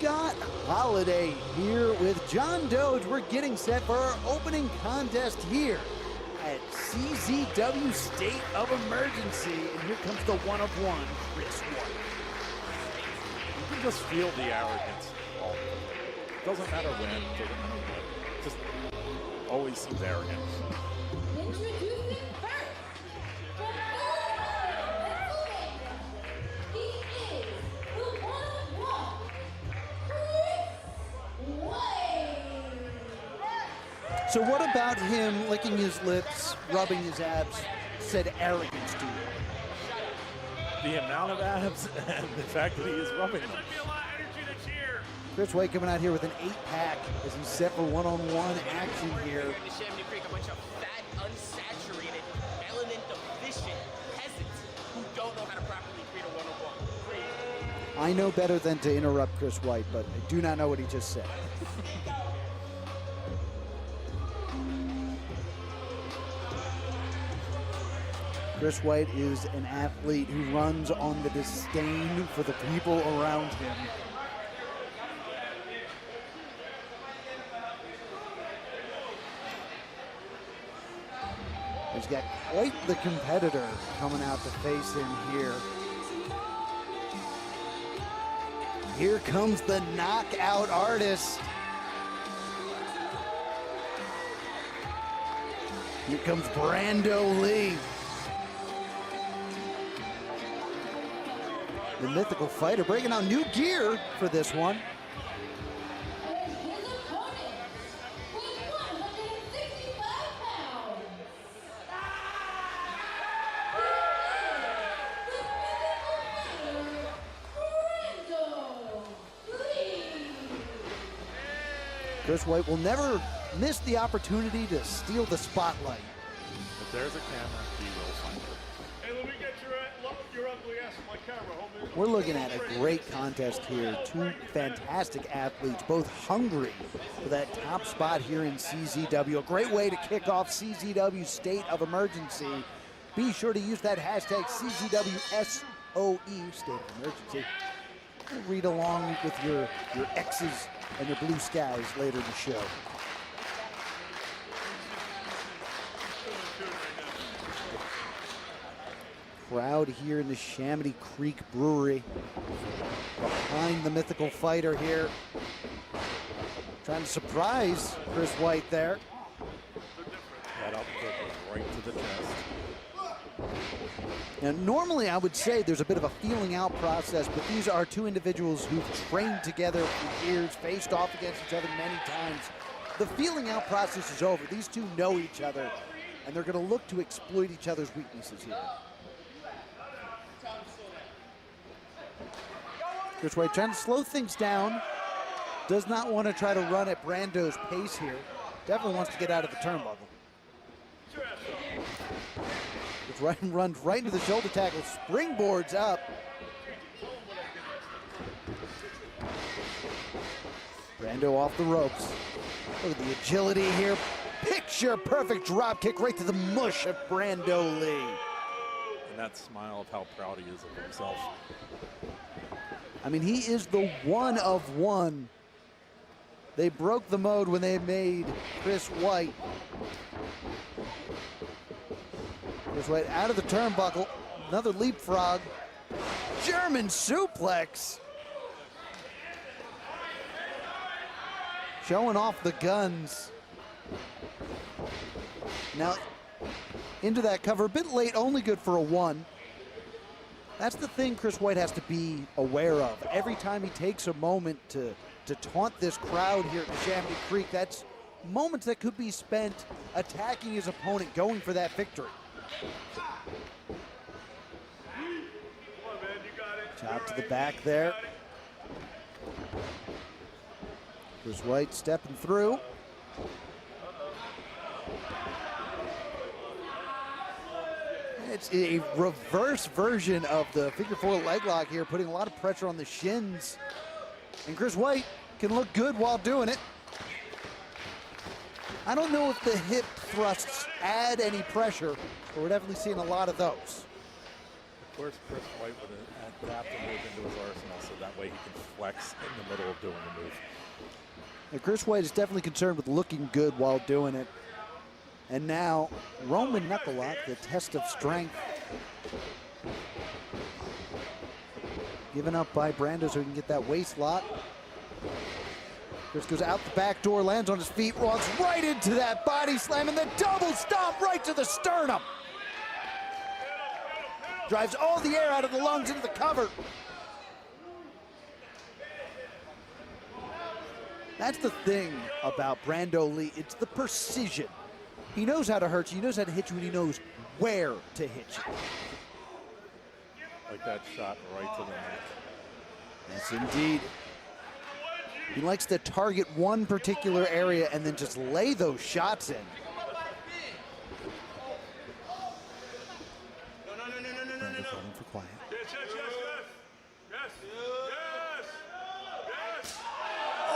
got Holiday here with John Doge. We're getting set for our opening contest here at CZW State of Emergency. And here comes the one-of-one, Chris White. You can just feel the arrogance. Doesn't matter when, doesn't matter what. Just always seems arrogant. Introducing first, from Pennsylvania, he is the one-on-one, Chris White. So what about him licking his lips, rubbing his abs, said arrogance to you? The amount of abs and the fact that he is rubbing them. Chris White coming out here with an 8-pack as he's set for one-on-one action here. In the Chamonix Creek, a bunch of fat, unsaturated, melanin deficient peasants who don't know how to properly create a one-on-one. I know better than to interrupt Chris White, but I do not know what he just said. Chris White is an athlete who runs on the disdain for the people around him. He's got quite the competitor coming out to face him here. Here comes the knockout artist. Here comes Brando Lee. The Mythical fighter breaking out new gear for this one. And his opponent, weighing 165 pounds, he is the Mythical fighter, Brando Lee. Chris White will never miss the opportunity to steal the spotlight. If there's a camera, he will find it. Hey, let me get your ugly ass on my camera, homie. We're looking at a great contest here. Two fantastic athletes, both hungry for that top spot here in CZW. A great way to kick off CZW State of Emergency. Be sure to use that hashtag CZWSOE, State of Emergency. Read along with your X's and your blue skies later in the show. Crowd here in the Chamonix Creek Brewery behind the Mythical fighter here, trying to surprise Chris White there. That upkick was right to the chest. And normally I would say there's a bit of a feeling out process, but these are two individuals who've trained together for years, faced off against each other many times. The feeling out process is over. These two know each other, and they're going to look to exploit each other's weaknesses here. Chris White trying to slow things down. Does not want to try to run at Brando's pace here. Definitely wants to get out of the turnbuckle. Chris White runs right into the shoulder tackle, springboards up. Brando off the ropes. Look at the agility here. Picture perfect drop kick right to the mush of Brando Lee. And that smile of how proud he is of himself. I mean, he is the one of one. They broke the mode when they made Chris White. Chris White out of the turnbuckle. Another leapfrog. German suplex. Showing off the guns. Now, into that cover, a bit late, only good for a 1. That's the thing Chris White has to be aware of. Every time he takes a moment to taunt this crowd here at Chamonix Creek, that's moments that could be spent attacking his opponent, going for that victory. Chop to the back there. Chris White stepping through. It's a reverse version of the figure 4 leg lock here, putting a lot of pressure on the shins. And Chris White can look good while doing it. I don't know if the hip thrusts add any pressure, but we're definitely seeing a lot of those. course, Chris White would have to move into his arsenal so that way he can flex in the middle of doing the move. And Chris White is definitely concerned with looking good while doing it. And now, Roman knuckle-lock, the test of strength. Given up by Brando so he can get that waist lock. Chris goes out the back door, lands on his feet, walks right into that body slam, and the double stomp right to the sternum. Drives all the air out of the lungs into the cover. That's the thing about Brando Lee. It's the precision. He knows how to hurt you. He knows how to hit you, and he knows where to hit you. Like that shot right to the neck. Yes, indeed. He likes to target one particular area and then just lay those shots in. Brando calling for quiet.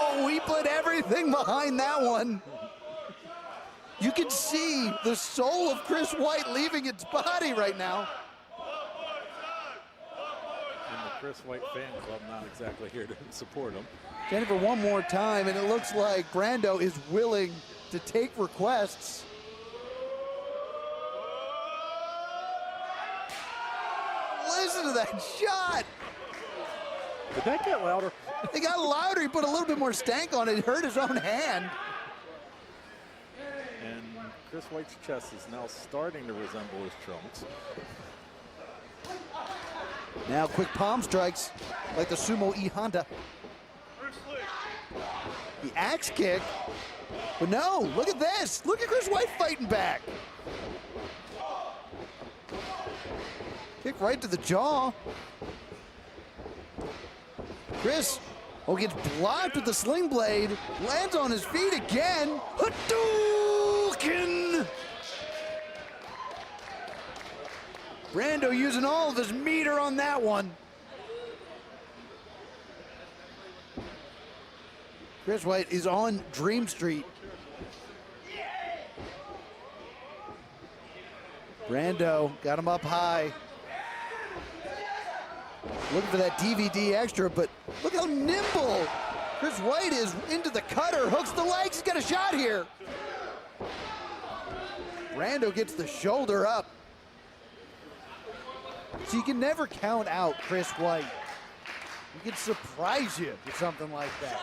Oh, he put everything behind that one. You can see the soul of Chris White leaving its body right now. And the Chris White fan club not exactly here to support him. Jennifer, one more time, and it looks like Brando is willing to take requests. Listen to that shot. Did that get louder? It got louder. He put a little bit more stank on it. It hurt his own hand. And Chris White's chest is now starting to resemble his trunks. Now quick palm strikes like the sumo E Honda. The axe kick. But no, look at this. Look at Chris White fighting back. Kick right to the jaw. Chris, gets blocked with the sling blade. Lands on his feet again. Hadouken! Brando using all of his meter on that one. Chris White is on Dream Street. Brando got him up high. Looking for that DVD extra, but look how nimble Chris White is into the cutter. Hooks the legs, he's got a shot here. Brando gets the shoulder up. So you can never count out Chris White. He can surprise you with something like that.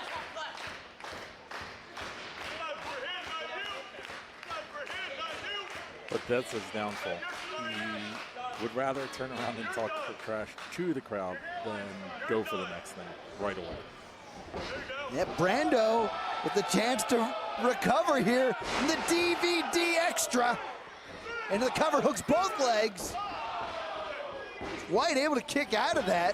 But that's his downfall. He would rather turn around and talk trash to the crowd than go for the next thing right away. Yep, Brando with the chance to recover here. And the DVD extra. And the cover hooks both legs. White able to kick out of that.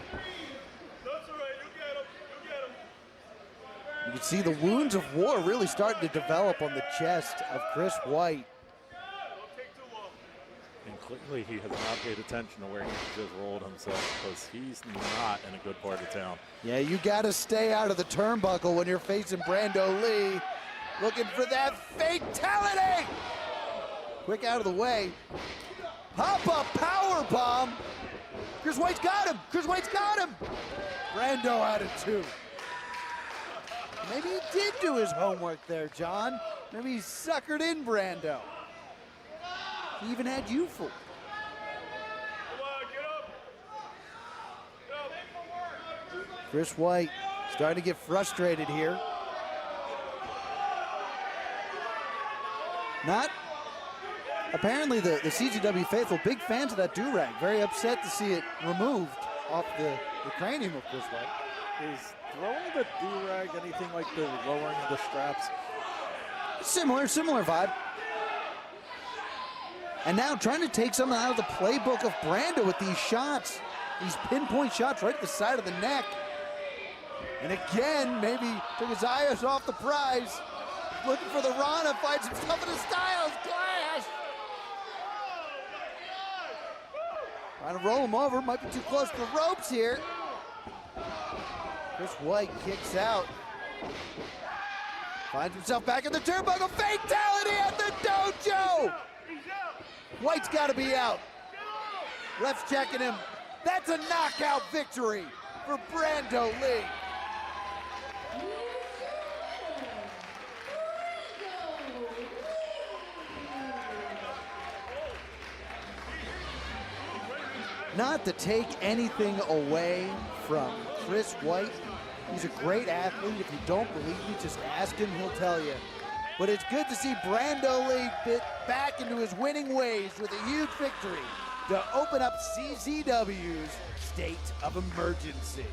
You can see the wounds of war really starting to develop on the chest of Chris White. And clearly he has not paid attention to where he just rolled himself because he's not in a good part of town. Yeah, you got to stay out of the turnbuckle when you're facing Brando Lee. Looking for that fatality. Quick out of the way. Pop-up power bomb. Chris White's got him. Chris White's got him. Brando out of two. Maybe he did do his homework there, John. Maybe he suckered in Brando. He even had you fooled. Chris White starting to get frustrated here. Not apparently the CZW faithful, big fans of that do-rag. Very upset to see it removed off the cranium of Chris White. Is throwing the do-rag anything like the lowering of the straps? Similar vibe. And now trying to take something out of the playbook of Brando with these shots. These pinpoint shots right at the side of the neck. And again, maybe took his eyes off the prize. Looking for the Rana, finds himself in a Styles Clash. Trying to roll him over, might be too close to the ropes here. Chris White kicks out. Finds himself back in the turnbuckle. Fatality at the dojo! White's got to be out. Ref's checking him. That's a knockout victory for Brando Lee. Not to take anything away from Chris White. He's a great athlete. If you don't believe me, just ask him, he'll tell you. But it's good to see Brando Lee get back into his winning ways with a huge victory to open up CZW's State of Emergency.